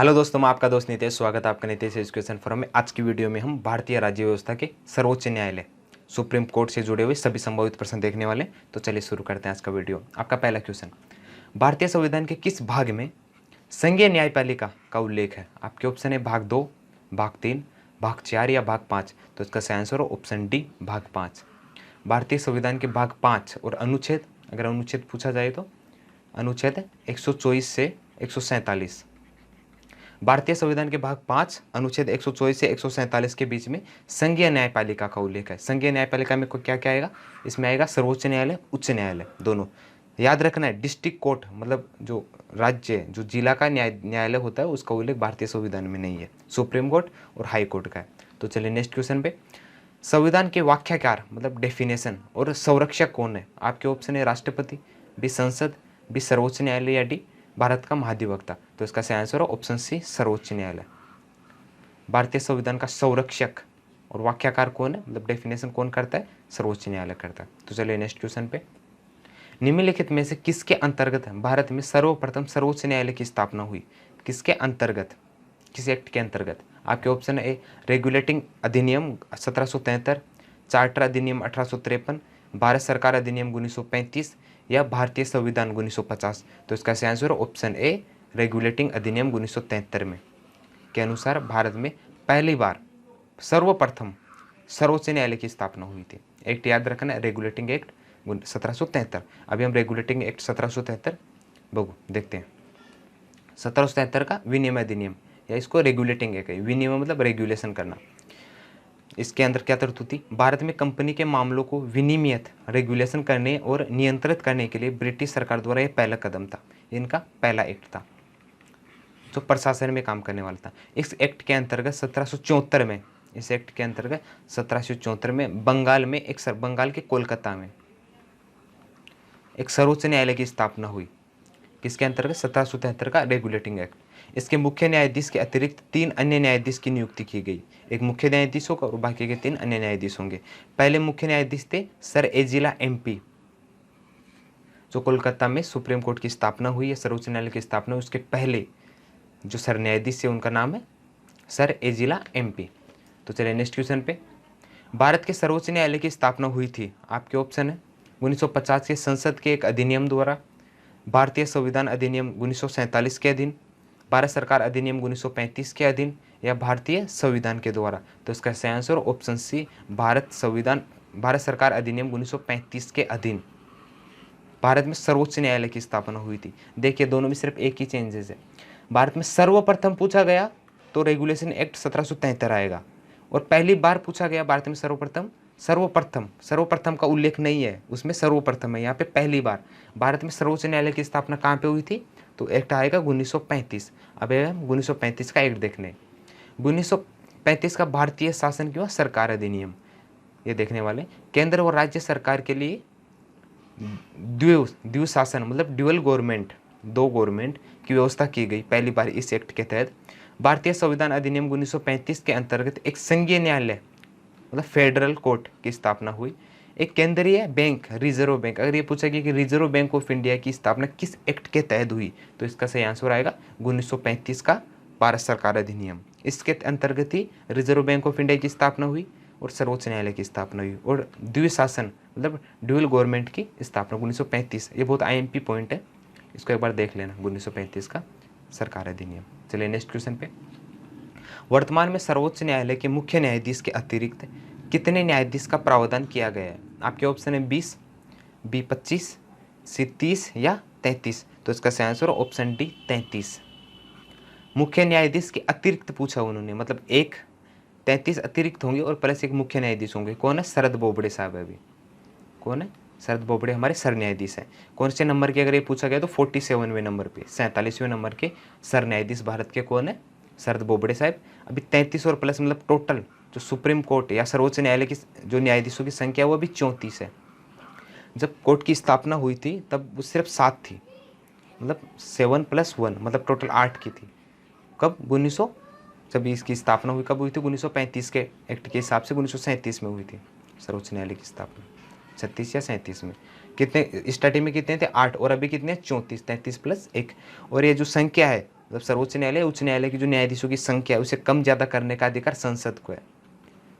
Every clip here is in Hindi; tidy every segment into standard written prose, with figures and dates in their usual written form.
हेलो दोस्तों, मैं आपका दोस्त नितेश। स्वागत है आपका नितेश एजुकेशन फोरम में। आज की वीडियो में हम भारतीय राज्य व्यवस्था के सर्वोच्च न्यायालय सुप्रीम कोर्ट से जुड़े हुए सभी संभावित प्रश्न देखने वाले। तो चलिए शुरू करते हैं आज का वीडियो। आपका पहला क्वेश्चन, भारतीय संविधान के किस भाग में संघीय न्यायपालिका का उल्लेख है? आपके ऑप्शन है भाग 2, भाग 3, भाग 4 या भाग 5। तो इसका सही आंसर हो ऑप्शन डी, भाग 5। भारतीय संविधान के भाग 5 और अनुच्छेद, अगर अनुच्छेद पूछा जाए तो अनुच्छेद 124 से 147। भारतीय संविधान के भाग 5 अनुच्छेद 124 से 147 के बीच में संघीय न्यायपालिका का उल्लेख है। संघीय न्यायपालिका में क्या क्या आएगा? इसमें आएगा सर्वोच्च न्यायालय, उच्च न्यायालय दोनों। याद रखना है, डिस्ट्रिक्ट कोर्ट मतलब जो राज्य, जो जिला का न्यायालय होता है, उसका उल्लेख भारतीय संविधान में नहीं है। सुप्रीम कोर्ट और हाई कोर्ट का है। तो चलिए नेक्स्ट क्वेश्चन पे। संविधान के व्याख्याकार मतलब डेफिनेशन और संरक्षक कौन है? आपके ऑप्शन है राष्ट्रपति, बी संसद, बी सर्वोच्च न्यायालय या डी भारत का महाधिवक्ता। तो इसका सही आंसर हो ऑप्शन सी, सर्वोच्च न्यायालय। भारतीय संविधान का संरक्षक और व्याख्याकार कौन है, मतलब डेफिनेशन कौन करता है? सर्वोच्च न्यायालय करता है। तो चलिए नेक्स्ट क्वेश्चन पे। निम्नलिखित में से किसके अंतर्गत भारत में सर्वप्रथम सर्वोच्च न्यायालय की स्थापना हुई? किसके अंतर्गत, किस एक्ट के अंतर्गत? आपके ऑप्शन है ए रेगुलेटिंग अधिनियम 1773, चार्टर अधिनियम 1853, भारत सरकार अधिनियम 1935 या भारतीय संविधान 1950। तो इसका सही आंसर ऑप्शन ए रेगुलेटिंग अधिनियम 1973 में के अनुसार भारत में पहली बार सर्वप्रथम सर्वोच्च न्यायालय की स्थापना हुई थी। एक्ट याद रखना, रेगुलेटिंग एक्ट 1773। अभी हम रेगुलेटिंग एक्ट 1773 देखते हैं। 1773 का विनियम अधिनियम, या इसको रेगुलेटिंग एक्ट, विनियम मतलब रेगुलेशन करना। इसके अंदर क्या तरतूद थी? भारत में कंपनी के मामलों को विनियमित रेगुलेशन करने और नियंत्रित करने के लिए ब्रिटिश सरकार द्वारा यह पहला कदम था। इनका पहला एक्ट था जो प्रशासन में काम करने वाला था। इस एक्ट के अंतर्गत 1774 में, इस एक्ट के अंतर्गत 1774 में बंगाल में बंगाल के कोलकाता में एक सर्वोच्च न्यायालय की स्थापना हुई। किसके अंतर्गत? 1773 का रेगुलेटिंग एक्ट। इसके मुख्य न्यायाधीश के अतिरिक्त 3 अन्य न्यायाधीश की नियुक्ति की गई। एक मुख्य न्यायाधीश होगा और बाकी के 3 अन्य न्यायाधीश होंगे। पहले मुख्य न्यायाधीश थे सर एजिला एमपी, जो कोलकाता में सुप्रीम कोर्ट की स्थापना हुई है, सर्वोच्च न्यायालय की स्थापना हुई। उसके पहले जो सर न्यायाधीश है उनका नाम है सर एजिला एमपी। तो चलिए नेक्स्ट क्वेश्चन पे। भारत के सर्वोच्च न्यायालय की स्थापना हुई थी, आपके ऑप्शन है 1950 के संसद के एक अधिनियम द्वारा, भारतीय संविधान अधिनियम 1947 के अधीन, भारत सरकार अधिनियम 1935 के अधीन या भारतीय संविधान के द्वारा। तो इसका सही आंसर ऑप्शन सी, भारत सरकार अधिनियम 1935 के अधीन भारत में सर्वोच्च न्यायालय की स्थापना हुई थी। देखिए दोनों में सिर्फ एक ही चेंजेस है। भारत में सर्वप्रथम पूछा गया तो रेगुलेशन एक्ट 1773 आएगा, और पहली बार पूछा गया भारत में सर्वप्रथम का उल्लेख नहीं है उसमें, सर्वप्रथम है यहाँ पे पहली बार। भारत में सर्वोच्च न्यायालय की स्थापना कहाँ पे हुई थी? तो एक्ट आएगा 1935। अब हम 1935 का एक्ट देखने। 1935 का भारतीय शासन क्यों सरकार अधिनियम, ये देखने वाले। केंद्र और राज्य सरकार के लिए द्वि शासन मतलब ड्यूअल गवर्नमेंट, 2 गवर्नमेंट की व्यवस्था की गई पहली बार इस एक्ट के तहत। भारतीय संविधान अधिनियम 1935 के अंतर्गत एक संघीय न्यायालय मतलब फेडरल कोर्ट की स्थापना हुई। एक केंद्रीय बैंक, रिजर्व बैंक, अगर ये पूछा गया कि रिजर्व बैंक ऑफ इंडिया की स्थापना किस एक्ट के तहत हुई, तो इसका सही आंसर आएगा 1935 का भारत सरकार अधिनियम। इसके अंतर्गत ही रिजर्व बैंक ऑफ इंडिया की स्थापना हुई और सर्वोच्च न्यायालय की स्थापना हुई, और द्विशासन मतलब ड्यूअल गवर्नमेंट की स्थापना 1935। ये बहुत आईएमपी पॉइंट है, इसको एक बार देख लेना, 1935 का सरकार अधिनियम। चलिए नेक्स्ट क्वेश्चन पे। वर्तमान में सर्वोच्च न्यायालय के मुख्य न्यायाधीश के अतिरिक्त कितने न्यायाधीश का प्रावधान किया गया है? आपके ऑप्शन है 20, बी 25, सी 30 या 33। तो इसका सही आंसर ऑप्शन डी 33। मुख्य न्यायाधीश के अतिरिक्त पूछा उन्होंने, मतलब एक 33 अतिरिक्त होंगे और प्लस एक मुख्य न्यायाधीश होंगे। कौन है? शरद बोबड़े साहब है। अभी कौन है? शरद बोबड़े हमारे सर न्यायाधीश हैं। कौन से नंबर के अगर ये पूछा गया तो 47वें नंबर पे, 47वें नंबर के सर न्यायाधीश भारत के कौन है? शरद बोबड़े साहब। अभी 33 और प्लस मतलब टोटल जो सुप्रीम कोर्ट या सर्वोच्च न्यायालय की जो न्यायाधीशों की संख्या वो अभी 34 है। जब कोर्ट की स्थापना हुई थी तब वो सिर्फ 7 थी, मतलब 7 + 1 मतलब टोटल 8 की थी। कब? 1900, जब इसकी स्थापना हुई कब हुई थी? 1935 के एक्ट के हिसाब से 1937 में हुई थी सर्वोच्च न्यायालय की स्थापना। 36 या 37 में। कितने स्टार्टिंग में कितने थे 8, और अभी कितने 34, 33 प्लस 1। और ये जो संख्या है मतलब सर्वोच्च न्यायालय उच्च न्यायालय की जो न्यायाधीशों की संख्या है उसे कम ज़्यादा करने का अधिकार संसद को है।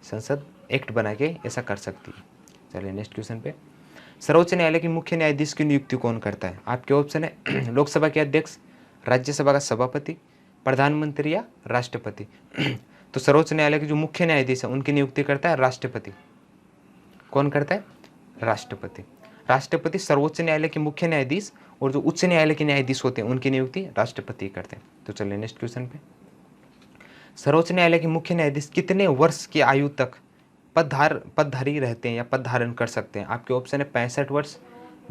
संसद एक्ट बना के ऐसा कर सकती है। चलिए नेक्स्ट क्वेश्चन पे, सर्वोच्च न्यायालय की मुख्य न्यायाधीश की नियुक्ति कौन करता है? आपके ऑप्शन है लोकसभा के अध्यक्ष, राज्यसभा का सभापति, प्रधानमंत्री या राष्ट्रपति। तो सर्वोच्च न्यायालय के जो मुख्य न्यायाधीश है उनकी नियुक्ति करता है राष्ट्रपति। कौन करता है? राष्ट्रपति। राष्ट्रपति सर्वोच्च न्यायालय के मुख्य न्यायाधीश और जो उच्च न्यायालय के न्यायाधीश होते हैं उनकी नियुक्ति राष्ट्रपति करते हैं। तो चलिए नेक्स्ट क्वेश्चन पे, सर्वोच्च न्यायालय के मुख्य न्यायाधीश कितने वर्ष की आयु तक पदधारी रहते हैं या पद धारण कर सकते हैं? आपके ऑप्शन है 65 वर्ष,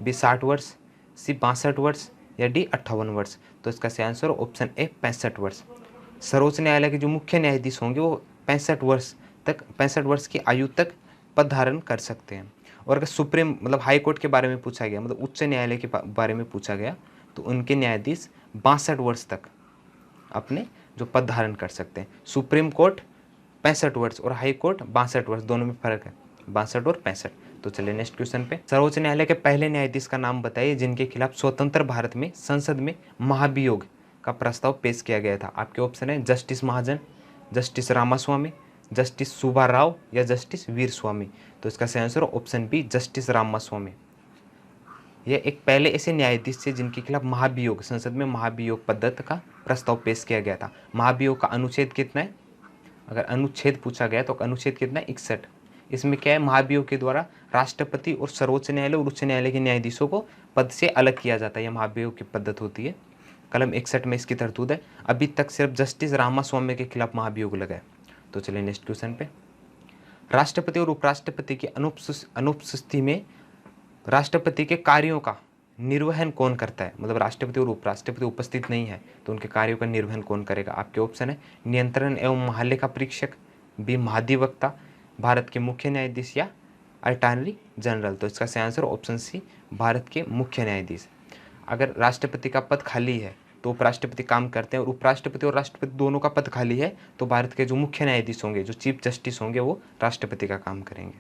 बी 60 वर्ष, सी 62 वर्ष या डी 58 वर्ष। तो इसका सही आंसर ऑप्शन ए 65 वर्ष। सर्वोच्च न्यायालय के जो मुख्य न्यायाधीश होंगे वो 65 वर्ष की आयु तक पद धारण कर सकते हैं। और अगर सुप्रीम मतलब हाई कोर्ट के बारे में पूछा गया, मतलब उच्च न्यायालय के बारे में पूछा गया, तो उनके न्यायाधीश 62 वर्ष तक अपने जो पद धारण कर सकते हैं। सुप्रीम कोर्ट 65 वर्ष और हाई कोर्ट 62 वर्ष, दोनों में फर्क है 62 और 65। तो चलिए नेक्स्ट क्वेश्चन पे, सर्वोच्च न्यायालय के पहले न्यायाधीश का नाम बताइए जिनके खिलाफ स्वतंत्र भारत में संसद में महाभियोग का प्रस्ताव पेश किया गया था। आपके ऑप्शन है justice Mahajan, justice Ramaswami, justice Subba Rao या जस्टिस वीर स्वामी। तो इसका सही answer option B justice Ramaswami. यह एक पहले ऐसे न्यायाधीश थे जिनके खिलाफ महाभियोग, संसद में महाभियोग पद्धति का प्रस्ताव पेश किया गया था। महाभियोग का अनुच्छेद कितना है? अगर अनुच्छेद पूछा गया तो अनुच्छेद कितना है? 61। इसमें क्या है, महाभियोग के द्वारा राष्ट्रपति और सर्वोच्च न्यायालय और उच्च न्यायालय के न्यायाधीशों को पद से अलग किया जाता है। यह महाभियोग की पद्धति होती है। कलम 61 में इसकी तरतूद है। अभी तक सिर्फ जस्टिस रामास्वामी के खिलाफ महाभियोग लगा है। तो चलिए नेक्स्ट क्वेश्चन पे, राष्ट्रपति और उपराष्ट्रपति की अनुपस्थिति में राष्ट्रपति के कार्यों का निर्वहन कौन करता है? मतलब राष्ट्रपति और उपराष्ट्रपति उपस्थित नहीं है तो उनके कार्यों का निर्वहन कौन करेगा? आपके ऑप्शन है नियंत्रण एवं महालेखा परीक्षक, बी महाधिवक्ता, भारत के मुख्य न्यायाधीश या अटॉर्नी जनरल। तो इसका सही आंसर ऑप्शन सी भारत के मुख्य न्यायाधीश। अगर राष्ट्रपति का पद खाली है तो उपराष्ट्रपति काम करते हैं, और उपराष्ट्रपति और राष्ट्रपति दोनों का पद खाली है तो भारत के जो मुख्य न्यायाधीश होंगे, जो चीफ जस्टिस होंगे, वो राष्ट्रपति का काम करेंगे।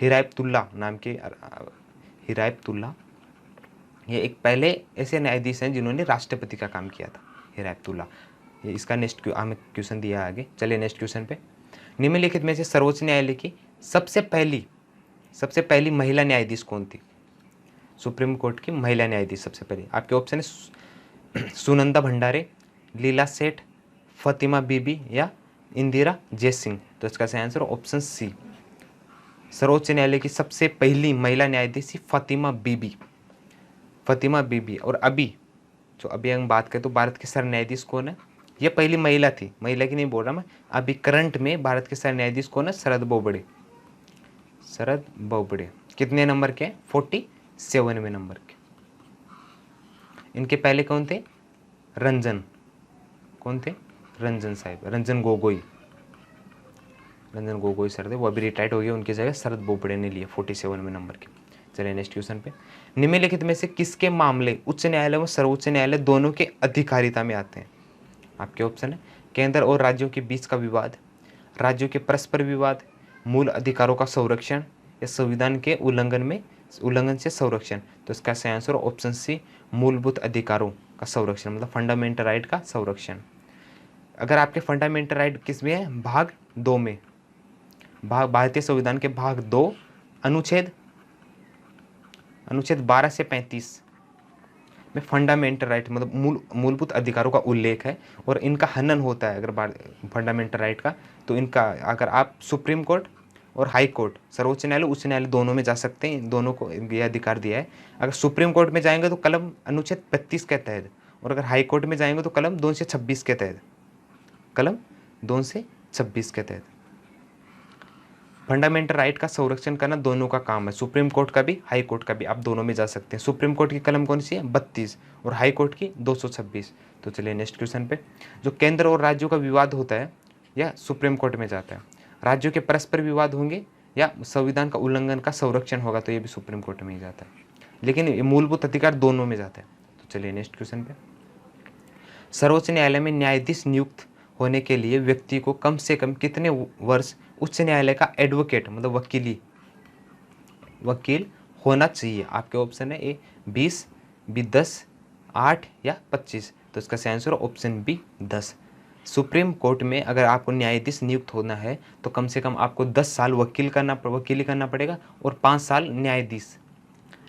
हिरायतुल्ला नाम के हिरायतुल्ला ये एक पहले ऐसे न्यायाधीश हैं जिन्होंने राष्ट्रपति का काम किया था, हिरायतुल्ला। ये इसका नेक्स्ट क्वेश्चन दिया है आगे। चलिए नेक्स्ट क्वेश्चन पे, निम्नलिखित में से सर्वोच्च न्यायालय की सबसे पहली महिला न्यायाधीश कौन थी? सुप्रीम कोर्ट की महिला न्यायाधीश सबसे पहले। आपके ऑप्शन है सुनंदा भंडारे, लीला सेठ, फातिमा बीबी या इंदिरा जयसिंह। तो इसका सही आंसर ऑप्शन सी, सर्वोच्च न्यायालय की सबसे पहली महिला न्यायाधीश फातिमा बीबी। और अभी हम बात करें तो भारत के सर न्यायाधीश कौन है? ये पहली महिला थी, महिला की नहीं बोल रहा मैं। अभी करंट में भारत के सर न्यायाधीश कौन है? शरद बोबड़े। कितने नंबर के? 47वें नंबर के। इनके पहले कौन थे? रंजन साहिब, रंजन गोगोई सर थे, वो अभी रिटायर्ड हो गए, उनकी जगह शरद बोबड़े ने लिए 47वें नंबर के। चलिए नेक्स्ट क्वेश्चन पे, निम्नलिखित में से किसके मामले उच्च न्यायालय व सर्वोच्च न्यायालय दोनों के अधिकारिता में आते हैं? आपके ऑप्शन है केंद्र और राज्यों के बीच का विवाद, राज्यों के परस्पर विवाद, मूल अधिकारों का संरक्षण या संविधान के उल्लंघन से संरक्षण। तो इसका सही आंसर ऑप्शन सी, मूलभूत अधिकारों का संरक्षण, मतलब फंडामेंटल राइट का संरक्षण। अगर आपके फंडामेंटल राइट किस में है? भाग 2 में, भारतीय संविधान के भाग 2 अनुच्छेद 12 से 35 में फंडामेंटल राइट मतलब मूलभूत अधिकारों का उल्लेख है, और इनका हनन होता है अगर फंडामेंटल राइट का, तो इनका अगर आप सुप्रीम कोर्ट और हाई कोर्ट, सर्वोच्च न्यायालय उच्च न्यायालय दोनों में जा सकते हैं, दोनों को यह अधिकार दिया है। अगर सुप्रीम कोर्ट में जाएंगे तो कलम अनुच्छेद 35 के तहत, और अगर हाई कोर्ट में जाएंगे तो कलम 2 से 26 के तहत, फंडामेंटल राइट का संरक्षण करना दोनों का काम है, सुप्रीम कोर्ट का भी, हाई कोर्ट का भी। आप दोनों में जा सकते हैं। सुप्रीम कोर्ट की कलम कौन सी है? 32, और हाई कोर्ट की 226। तो चलिए नेक्स्ट क्वेश्चन पे, जो केंद्र और राज्यों का विवाद होता है या सुप्रीम कोर्ट में जाता है, राज्यों के परस्पर विवाद होंगे या संविधान का उल्लंघन का संरक्षण होगा तो ये भी सुप्रीम कोर्ट में ही जाता है, लेकिन ये मूलभूत अधिकार दोनों में जाता है। तो चलिए नेक्स्ट क्वेश्चन पे, सर्वोच्च न्यायालय में न्यायाधीश नियुक्त होने के लिए व्यक्ति को कम से कम कितने वर्ष उच्च न्यायालय का एडवोकेट मतलब वकील होना चाहिए। आपके ऑप्शन है ए 20, बी 10, 8 या 25। तो इसका सही answer option B 10। Supreme court में अगर आपको न्यायाधीश नियुक्त होना है तो कम से कम आपको 10 साल वकीली करना पड़ेगा और 5 साल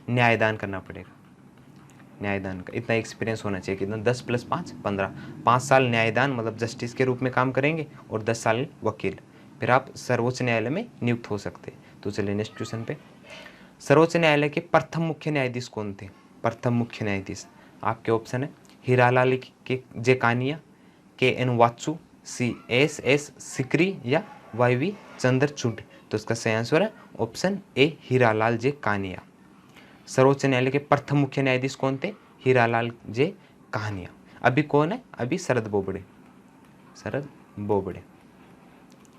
न्यायदान करना पड़ेगा। न्यायदान का इतना एक्सपीरियंस होना चाहिए, कितना 10 + 5 15। 5 साल न्यायदान मतलब जस्टिस के रूप में काम करेंगे और 10 साल वकील, फिर आप सर्वोच्च न्यायालय में नियुक्त हो सकते हैं। तो चलिए नेक्स्ट क्वेश्चन पे। सर्वोच्च न्यायालय के प्रथम मुख्य न्यायाधीश कौन थे? प्रथम मुख्य न्यायाधीश आपके ऑप्शन है हीरालाल के जे कानिया, KN वात्सु, CS सिकरी या YV चंद्रचूड। तो इसका सही आंसर है ऑप्शन ए हीरालाल जे कानिया। सर्वोच्च न्यायालय के प्रथम मुख्य न्यायाधीश कौन थे? हीरालाल जे कानिया। अभी कौन है? अभी शरद बोबड़े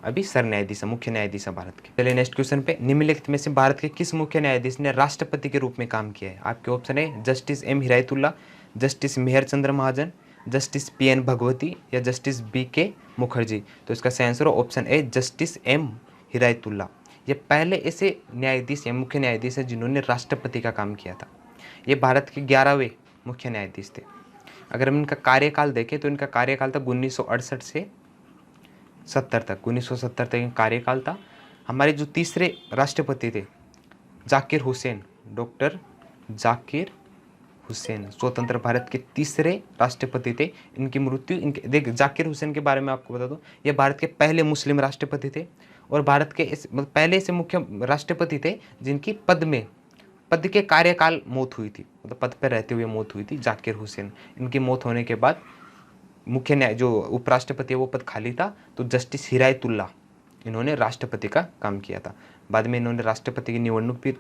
अभी सर न्यायाधीश है, मुख्य न्यायाधीश है भारत के। चलिए नेक्स्ट क्वेश्चन पे। निम्नलिखित में से भारत के किस मुख्य न्यायाधीश ने राष्ट्रपति के रूप में काम किया है? आपके ऑप्शन है जस्टिस M हिदायतुल्ला, जस्टिस मेहर चंद्र महाजन, जस्टिस PN भगवती या जस्टिस BK मुखर्जी। तो इसका सही answer option A justice M Hidayatullah. ये पहले ऐसे न्यायाधीश या मुख्य न्यायाधीश हैं जिन्होंने राष्ट्रपति का काम किया था। ये भारत के 11वें मुख्य न्यायाधीश थे। अगर हम इनका कार्यकाल देखें तो इनका कार्यकाल था 1968 से 70 तक, 1970 तक कार्यकाल था। हमारे जो तीसरे राष्ट्रपति थे जाकिर हुसैन, डॉक्टर जाकिर हुसैन, स्वतंत्र भारत के तीसरे राष्ट्रपति थे। इनकी मृत्यु देख जाकिर हुसैन के बारे में आपको बता दूं, ये भारत के पहले मुस्लिम राष्ट्रपति थे और भारत के मतलब पहले से मुख्य राष्ट्रपति थे जिनकी पद के कार्यकाल मौत हुई थी, मतलब पद पर रहते हुए मौत हुई थी। जाकिर हुसैन, इनकी मौत होने के बाद मुख्य न्याय जो उपराष्ट्रपति है वो पद खाली था, तो जस्टिस हिदायतुल्ला इन्होंने राष्ट्रपति का काम किया था। बाद में इन्होंने राष्ट्रपति की निवडणूक भी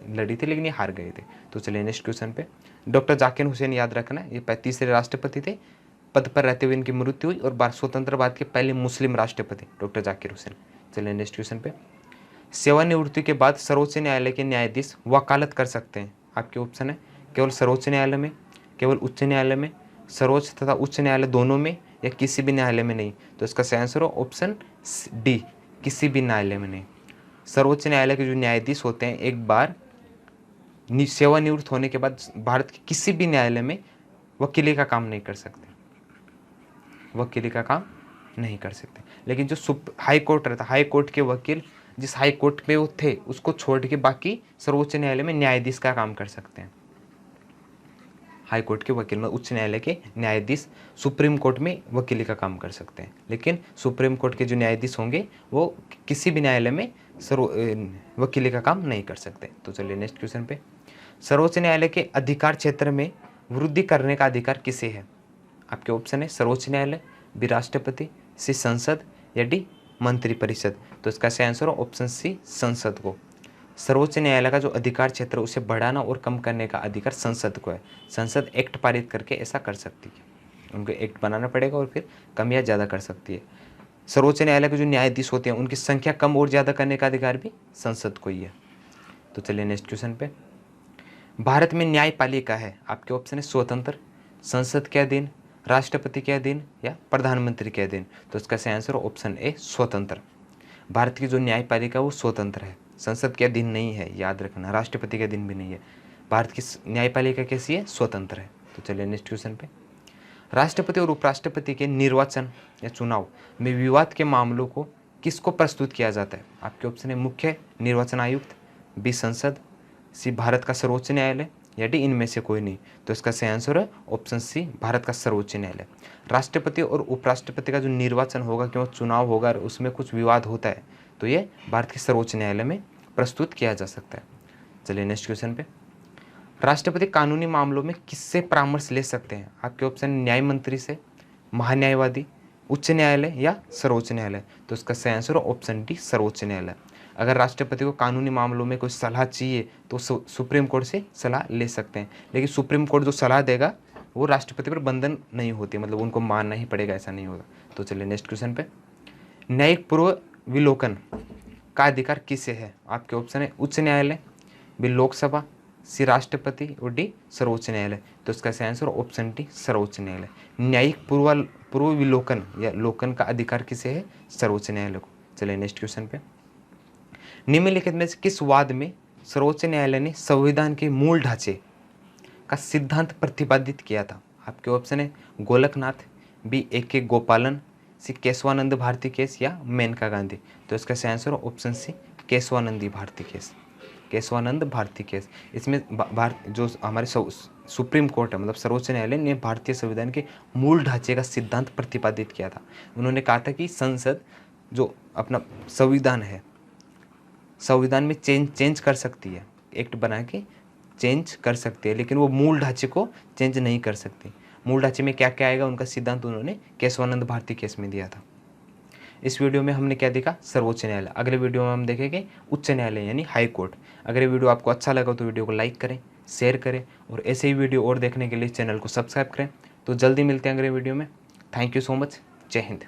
लड़ी थी लेकिन ये हार गए थे। तो चलिए नेक्स्ट क्वेश्चन पे। डॉक्टर जाकिर हुसैन याद रखना, ये तीसरे राष्ट्रपति थे, पद पर रहते हुए इनकी मृत्यु हुई और स्वतंत्र भारत के पहले मुस्लिम राष्ट्रपति डॉक्टर जाकिर हुसैन। चलिए नेक्स्ट क्वेश्चन पे। सेवानिवृत्ति के बाद सर्वोच्च न्यायालय के न्यायाधीश वकालत कर सकते हैं? आपके ऑप्शन है केवल सर्वोच्च न्यायालय में, केवल उच्च न्यायालय में, सर्वोच्च तथा उच्च न्यायालय दोनों में या किसी भी न्यायालय में नहीं। तो इसका सही आंसर हो ऑप्शन डी किसी भी न्यायालय में नहीं। सर्वोच्च न्यायालय के जो न्यायाधीश होते हैं एक बार सेवानिवृत्त होने के बाद भारत के किसी भी न्यायालय में वकीली का काम नहीं कर सकते, वकीली का काम नहीं कर सकते। लेकिन जो हाई कोर्ट रहता, हाई कोर्ट के वकील जिस हाई कोर्ट में वो थे उसको छोड़ के बाकी सर्वोच्च न्यायालय में न्यायाधीश का काम कर सकते हैं। हाई कोर्ट के वकील, उच्च न्यायालय के न्यायाधीश सुप्रीम कोर्ट में वकीली का काम कर सकते हैं, लेकिन सुप्रीम कोर्ट के जो न्यायाधीश होंगे वो किसी भी न्यायालय में वकीली का काम नहीं कर सकते। तो चलिए नेक्स्ट क्वेश्चन पे। सर्वोच्च न्यायालय के अधिकार क्षेत्र में वृद्धि करने का अधिकार किसे है? आपके ऑप्शन है सर्वोच्च न्यायालय, बी राष्ट्रपति, सी संसद या डी मंत्रिपरिषद। तो इसका सही आंसर हो ऑप्शन सी संसद को। सर्वोच्च न्यायालय का जो अधिकार क्षेत्र उसे बढ़ाना और कम करने का अधिकार संसद को है। संसद एक्ट पारित करके ऐसा कर सकती है, उनको एक्ट बनाना पड़ेगा और फिर कम या ज़्यादा कर सकती है। सर्वोच्च न्यायालय के जो न्यायाधीश होते हैं उनकी संख्या कम और ज़्यादा करने का अधिकार भी संसद को ही है। तो चलिए नेक्स्ट क्वेश्चन पे। भारत में न्यायपालिका है, आपके ऑप्शन है स्वतंत्र, संसद के अधीन, राष्ट्रपति के अधीन या प्रधानमंत्री के अधीन। तो इसका सही आंसर ऑप्शन ए स्वतंत्र। भारत की जो न्यायपालिका वो स्वतंत्र है, संसद के अधीन नहीं है, याद रखना, राष्ट्रपति के अधीन भी नहीं है। भारत की न्यायपालिका कैसी है? स्वतंत्र है। तो चलिए नेक्स्ट क्वेश्चन पे। राष्ट्रपति और उपराष्ट्रपति के निर्वाचन या चुनाव में विवाद के मामलों को किसको प्रस्तुत किया जाता है? आपके ऑप्शन है मुख्य निर्वाचन आयुक्त, बी संसद, सी भारत का सर्वोच्च न्यायालय या डी इनमें से कोई नहीं। तो इसका सही आंसर है ऑप्शन सी भारत का सर्वोच्च न्यायालय। राष्ट्रपति और उपराष्ट्रपति का जो निर्वाचन होगा क्यों चुनाव होगा और उसमें कुछ विवाद होता है तो ये भारत के सर्वोच्च न्यायालय में प्रस्तुत किया जा सकता है। चलिए नेक्स्ट क्वेश्चन पे। राष्ट्रपति कानूनी मामलों में किससे परामर्श ले सकते हैं? आपके ऑप्शन न्याय मंत्री से, महान्यायवादी, उच्च न्यायालय या सर्वोच्च न्यायालय। तो इसका सही आंसर ऑप्शन डी सर्वोच्च न्यायालय। अगर राष्ट्रपति को कानूनी मामलों में कोई सलाह चाहिए तो सुप्रीम कोर्ट से सलाह ले सकते हैं, लेकिन सुप्रीम कोर्ट जो सलाह देगा वो राष्ट्रपति पर बंधन नहीं होती, मतलब उनको मानना ही पड़ेगा, ऐसा नहीं होगा। तो चलिए नेक्स्ट क्वेश्चन पे। न्यायिक पूर्व विलोकन का अधिकार किसे है? आपके ऑप्शन है उच्च न्यायालय, बी लोकसभा, सी राष्ट्रपति और डी सर्वोच्च न्यायालय। तो इसका सही आंसर ऑप्शन डी सर्वोच्च न्यायालय। न्यायिक पूर्व विलोकन या लोकन का अधिकार किसे है? सर्वोच्च न्यायालय को। चलिए नेक्स्ट क्वेश्चन पे। निम्नलिखित में से किस वाद में सर्वोच्च न्यायालय ने संविधान के मूल ढांचे का सिद्धांत प्रतिपादित किया था। आपके ऑप्शन है गोलकनाथ, बी AK गोपालन, सी केशवानंद भारती केस या मेनका गांधी। तो इसका सही answer option C Kesavananda Bharati case, Kesavananda Bharati case. इसमें भारत जो हमारे सुप्रीम कोर्ट है मतलब सर्वोच्च न्यायालय ने भारतीय संविधान के मूल ढांचे का सिद्धांत प्रतिपादित किया था। उन्होंने कहा था कि संसद जो अपना संविधान है, संविधान में चेंज कर सकती है, एक्ट बना के चेंज कर सकती है, लेकिन वो मूल ढांचे को चेंज नहीं कर सकती। मूल ढांचे में क्या क्या आएगा उनका सिद्धांत उन्होंने केशवानंद भारती केस में दिया था। इस वीडियो में हमने क्या देखा, सर्वोच्च न्यायालय। अगले वीडियो में हम देखेंगे उच्च न्यायालय यानी हाई कोर्ट। अगर ये वीडियो आपको अच्छा लगा तो वीडियो को लाइक करें, शेयर करें और ऐसे ही वीडियो और देखने के लिए चैनल को सब्सक्राइब करें। तो जल्दी मिलते हैं अगले वीडियो में। Thank you so much. जय हिंद।